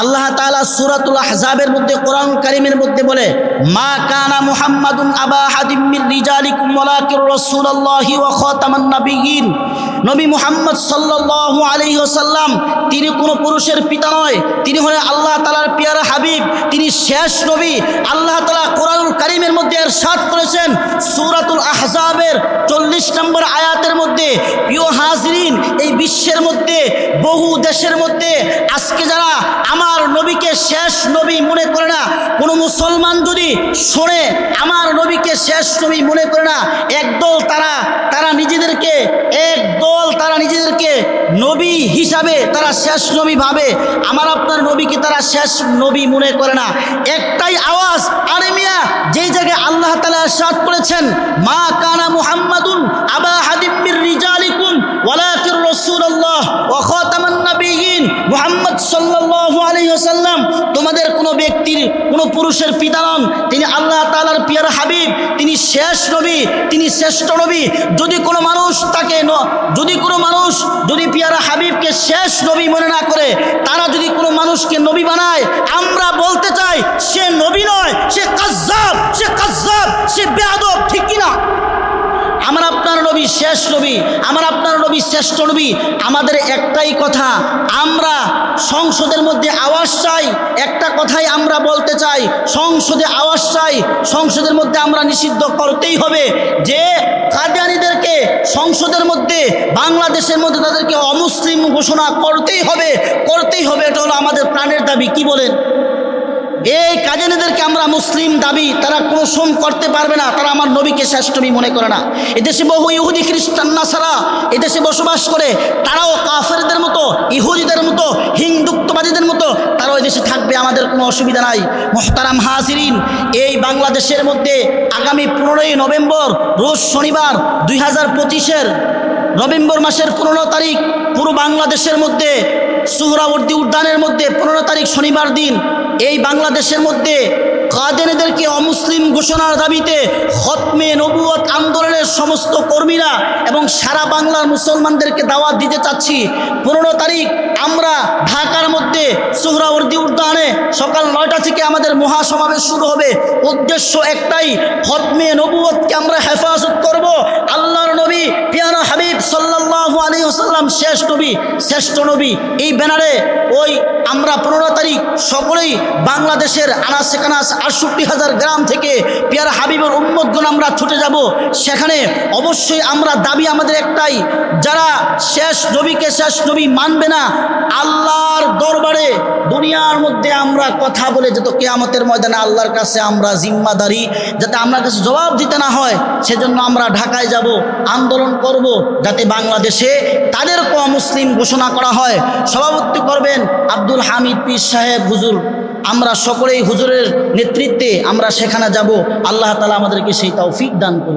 আল্লাহ তাআলা সূরাতুল আহজাবের মধ্যে কোরআন কারীমের মধ্যে বলে, মা কানা মুহাম্মাদুন আবা হাদিম মির রিজালিকুম ওয়ালাকিন রাসূলুল্লাহি ওয়া খাতামান নাবিয়্যিন। নবী মুহাম্মদ সাল্লাল্লাহু আলাইহি ওয়াসাল্লাম তিনি কোনো পুরুষের পিতা নয়, তিনি হলেন আল্লাহ তাআলার পেয়ারা হাবিব, তিনি শেষ নবী। আল্লাহ তাআলা কোরআনুল কারীমের মধ্যে ইরশাদ করেছেন সূরাতুল আহজাবের 40 নম্বর আয়াতের মধ্যে, প্রিয় হাজিরিন, এই বিশ্বের মধ্যে বহু দেশের মধ্যে আজকে যারা আমার নবীকে শেষ নবী মনে করে না, কোনো মুসলমান যদি শোনে আমার নবীকে শেষ নবী মনে করে না, একদল তারা নিজেদেরকে নবী হিসাবে তারা শেষ নবী ভাবে, আমার আপনার নবীকে তারা শেষ নবী মনে করে না। একটাই আওয়াজ, আরে মিয়া, যেই জায়গায় আল্লাহ তাআলা ইরশাদ করেছেন মা কানা মুহাম্মাদুন আবা হাদিম মির রিজালিকুম ওয়ালাকিন রাসূলুল্লাহ ওয়া খাতামান নাবিয়্যিন, মুহাম্মদ সাল্লাল্লাহু আলাইহি ওয়াসাল্লাম তোমাদের কোনো ব্যক্তির কোনো পুরুষের পিতা নন, তিনি আল্লাহ তাআলার পেয়ারা হাবিব, তিনি শেষ নবী, তিনি শ্রেষ্ঠ নবী। যদি কোনো মানুষ যদি পেয়ারা হাবিবকে শেষ নবী মনে না করে, তারা যদি কোনো মানুষকে নবী বানায়, আমরা বলতে চাই সে নবী নয়, সে কাজ্জাব, সে বেয়াদব, ঠিক কিনা? আমার আপনার নবী শেষ নবী, আমার আপনার নবী শ্রেষ্ঠ নবী। আমাদের একটাই কথা, আমরা সংসদের মধ্যে আওয়াজ চাই, একটা কথাই আমরা বলতে চাই, সংসদে আওয়াজ চাই, সংসদের মধ্যে আমরা নিষিদ্ধ করতেই হবে যে কাদিয়ানীদেরকে সংসদের মধ্যে বাংলাদেশের মধ্যে তাদেরকে অমুসলিম ঘোষণা করতেই হবে। এটা হলো আমাদের প্রাণের দাবি। কি বলেন? এই কাদিয়ানীদেরকে আমরা মুসলিম দাবি, তারা কোনো শ্রম করতে পারবে না, তারা আমার নবীকে শ্রেষ্ঠ নবী মনে করে না। এদেশে বহু ইহুদি খ্রিস্টান নাসারা এদেশে বসবাস করে, তারাও কাফেরদের মতো, ইহুদিদের মতো, হিন্দুত্ববাদীদের মতো তারাও এদেশে থাকবে, আমাদের কোনো অসুবিধা নাই। মুহতারাম হাজিরিন, এই বাংলাদেশের মধ্যে আগামী 15ই নভেম্বর রোজ শনিবার 2025-এর নভেম্বর মাসের 15 তারিখ পুরো বাংলাদেশের মধ্যে সুহরাওয়ার্দী উদ্যানের মধ্যে 15 তারিখ শনিবার দিন এই বাংলাদেশের মধ্যে কাদিয়ানীদেরকে অমুসলিম ঘোষণার দাবিতে খতমে নবুয়ত আন্দোলনের সমস্ত কর্মীরা এবং সারা বাংলার মুসলমানদেরকে দাওয়াত দিতে চাচ্ছি। 15 তারিখ আমরা ঢাকার মধ্যে সুহরাওয়ার্দী উদ্যানে সকাল 9টা থেকে আমাদের মহাসমাবেশ শুরু হবে। উদ্দেশ্য একটাই, খতমে নবুয়তকে আমরা হেফাজত করব। আল্লাহর নবী পেয়ারা হাবিব সাল্লাল্লাহু আলাইহি ওয়াসাল্লাম শেষ নবী, শ্রেষ্ঠ নবী। এই ব্যানারে আমরা 15 তারিখ সকলেই বাংলাদেশের আনাচে কানাচ 68,000 গ্রাম থেকে পেয়ারা হাবিবের উম্মতগণ আমরা ছুটে যাব। সেখানে অবশ্যই আমরা দাবি আমাদের একটাই, যারা শেষ নবীকে শেষ নবী মানবে না, আল্লাহর দরবারে দুনিয়ার মধ্যে আমরা কথা বলে যত কিয়ামতের ময়দানে আল্লাহর কাছে আমরা জিম্মাদারি, যাতে আমার কাছে জবাব দিতে না হয়, সেজন্য আমরা ঢাকায় যাব, আন্দোলন করব, যাতে বাংলাদেশে তাদেরকে অমুসলিম ঘোষণা করা হয়। সভাপতি করবেন আব্দুল হামিদ পীর সাহেব হুজুর। আমরা সকলেই হুজুরের নেতৃত্বে আমরা সেখানে যাব। আল্লাহ তাআলা আমাদেরকে সেই তৌফিক দান করুন।